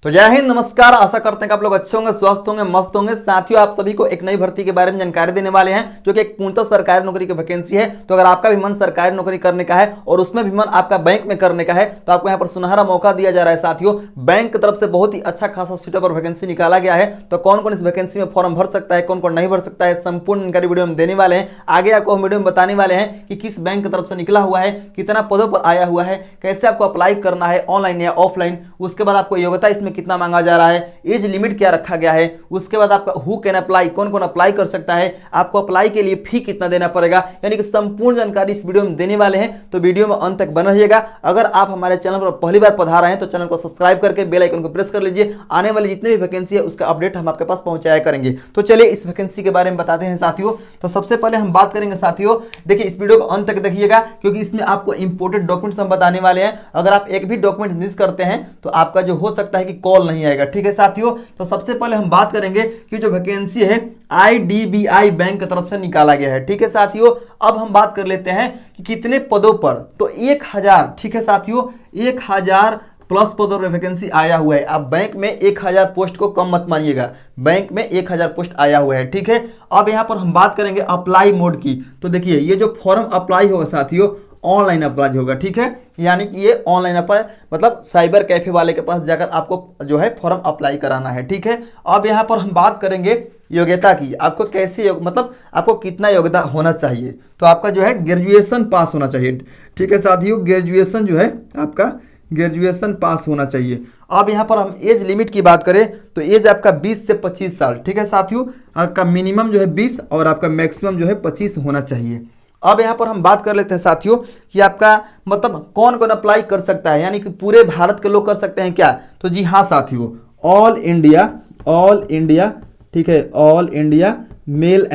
तो जय हिंद, नमस्कार। आशा करते हैं कि आप लोग अच्छे होंगे, स्वस्थ होंगे, मस्त होंगे। साथियों, आप सभी को एक नई भर्ती के बारे में जानकारी देने वाले हैं, जो कि एक पूर्णतः सरकारी नौकरी की वैकेंसी है। तो अगर आपका भी मन सरकारी नौकरी करने का है और उसमें भी मन आपका बैंक में करने का है, तो आपको यहाँ पर सुनहरा मौका दिया जा रहा है। साथियों, बैंक की तरफ से बहुत ही अच्छा खासा सीटों पर वैकेंसी निकाला गया है। तो कौन कौन इस वैकेंसी में फॉर्म भर सकता है, कौन कौन नहीं भर सकता है, संपूर्ण जानकारी वीडियो में देने वाले हैं। आगे आपको हम वीडियो में बताने वाले हैं कि किस बैंक की तरफ से निकला हुआ है, कितना पदों पर आया हुआ है, कैसे आपको अप्लाई करना है, ऑनलाइन या ऑफलाइन। उसके बाद आपको योग्यता इसमें कितना मांगा जा रहा है, एज लिमिट क्या रखा गया है। उसके बाद आपका हु कैन अप्लाई, कौन कौन अप्लाई कर सकता है, आपको अप्लाई के लिए फी कितना देना पड़ेगा, यानी कि संपूर्ण जानकारी इस वीडियो में देने वाले हैं। तो वीडियो में अंत तक बने रहिएगा। अगर आप हमारे चैनल पर पहली बार पधारा हैं तो चैनल को सब्सक्राइब करके बेल आइकन को प्रेस कर लीजिए। आने वाली जितनी भी वैकेंसी है उसका अपडेट हम आपके पास पहुंचाया करेंगे। तो चलिए इस वैकेंसी के बारे में बताते हैं साथियों। तो सबसे पहले हम बात करेंगे साथियों, देखिए इस वीडियो को अंत तक देखिएगा, क्योंकि इसमें आपको इंपोर्टेंट डॉक्यूमेंट्स हम बताने वाले हैं। अगर आप एक भी डॉक्यूमेंट मिस करते हैं तो आपका जो हो सकता है कि कॉल नहीं आएगा। ठीक है साथियों, तो सबसे पहले हम बात करेंगे कि जो वैकेंसी है IDBI बैंक की तरफ से निकाला गया है। ठीक है साथियों, अब हम बात कर लेते हैं कि कितने पदों पर। तो 1000, ठीक है साथियों, 1000 प्लस पदों पर वैकेंसी आया हुआ है। आप बैंक में 1000 पोस्ट को कम मत मानिएगा, बैंक में 1000 पोस्ट आया हुआ है। ठीक है, अब यहाँ पर हम बात करेंगे अप्लाई मोड की। तो देखिए ये जो फॉर्म अप्लाई होगा साथियों, ऑनलाइन अप्लाई होगा। ठीक है, यानी कि ये ऑनलाइन अप्लाई मतलब साइबर कैफे वाले के पास जाकर आपको जो है फॉर्म अप्लाई कराना है। ठीक है, अब यहाँ पर हम बात करेंगे योग्यता की। आपको कैसे मतलब आपको कितना योग्यता होना चाहिए। तो आपका जो है ग्रेजुएशन पास होना चाहिए। ठीक है साथियों, ग्रेजुएशन जो है आपका ग्रेजुएशन पास होना चाहिए। अब यहाँ पर हम एज लिमिट की बात करें तो एज आपका 20 से 25 साल। ठीक है साथियों, आपका मिनिमम जो है 20 और आपका मैक्सिमम जो है 25 होना चाहिए। अब यहाँ पर हम बात कर लेते हैं साथियों कि आपका मतलब कौन कौन अप्लाई कर सकता है, यानी कि पूरे भारत के लोग कर सकते हैं क्या। तो जी हाँ साथियों, ऑल इंडिया, ठीक है, all India male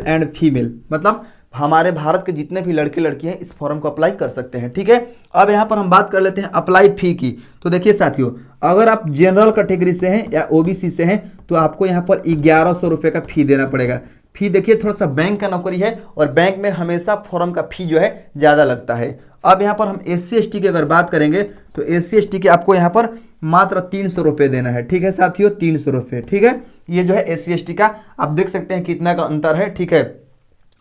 and female, मतलब हमारे भारत के जितने भी लड़के लड़की हैं इस फॉर्म को अप्लाई कर सकते हैं। ठीक है, अब यहाँ पर हम बात कर लेते हैं अप्लाई फी की। तो देखिए साथियों, अगर आप जनरल कैटेगरी से हैं या OBC से हैं तो आपको यहाँ पर 1100 रुपये का फी देना पड़ेगा। फी देखिए थोड़ा सा बैंक का नौकरी है और बैंक में हमेशा फॉर्म का फी जो है ज़्यादा लगता है। अब यहाँ पर हम SC ST की अगर बात करेंगे तो SC ST के आपको यहाँ पर मात्र 300 रुपये देना है। ठीक है साथियों, 300 रुपये। ठीक है, ये जो है SC ST का आप देख सकते हैं कितना का अंतर है। ठीक है,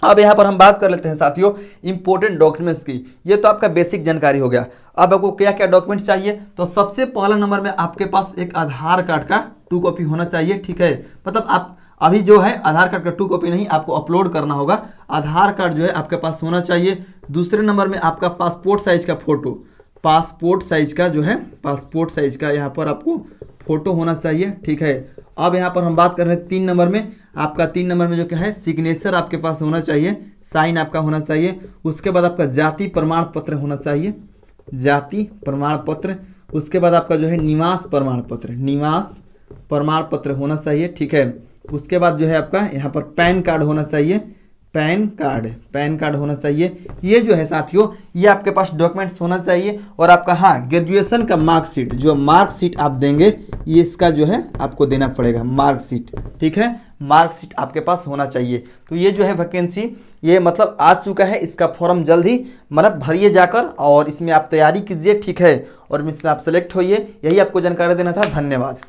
अब यहाँ पर हम बात कर लेते हैं साथियों इंपॉर्टेंट डॉक्यूमेंट्स की। ये तो आपका बेसिक जानकारी हो गया। अब आपको क्या क्या डॉक्यूमेंट्स चाहिए, तो सबसे पहला नंबर में आपके पास एक आधार कार्ड का 2 कॉपी होना चाहिए। ठीक है, मतलब आप अभी जो है आधार कार्ड का 2 कॉपी नहीं, आपको अपलोड करना होगा। आधार कार्ड जो है आपके पास होना चाहिए। दूसरे नंबर में आपका पासपोर्ट साइज का फोटो, पासपोर्ट साइज का जो है पासपोर्ट साइज का यहाँ पर आपको फोटो होना चाहिए। ठीक है, अब यहाँ पर हम बात कर रहे हैं 3 नंबर में, आपका 3 नंबर में जो क्या है सिग्नेचर आपके पास होना चाहिए, साइन आपका होना चाहिए। उसके बाद आपका जाति प्रमाण पत्र होना चाहिए, जाति प्रमाण पत्र। उसके बाद आपका जो है निवास प्रमाण पत्र होना चाहिए। ठीक है, उसके बाद जो है आपका यहाँ पर पैन कार्ड होना चाहिए, पैन कार्ड होना चाहिए। ये जो है साथियों ये आपके पास डॉक्यूमेंट्स होना चाहिए। और आपका हाँ ग्रेजुएशन का मार्कशीट, जो मार्कशीट आप देंगे ये इसका जो है आपको देना पड़ेगा मार्कशीट। ठीक है, मार्कशीट आपके पास होना चाहिए। तो ये जो है वैकेंसी ये मतलब आ चुका है, इसका फॉर्म जल्द ही मतलब भरिए जाकर और इसमें आप तैयारी कीजिए। ठीक है, और इसमें आप सेलेक्ट होइए। यही आपको जानकारी देना था। धन्यवाद।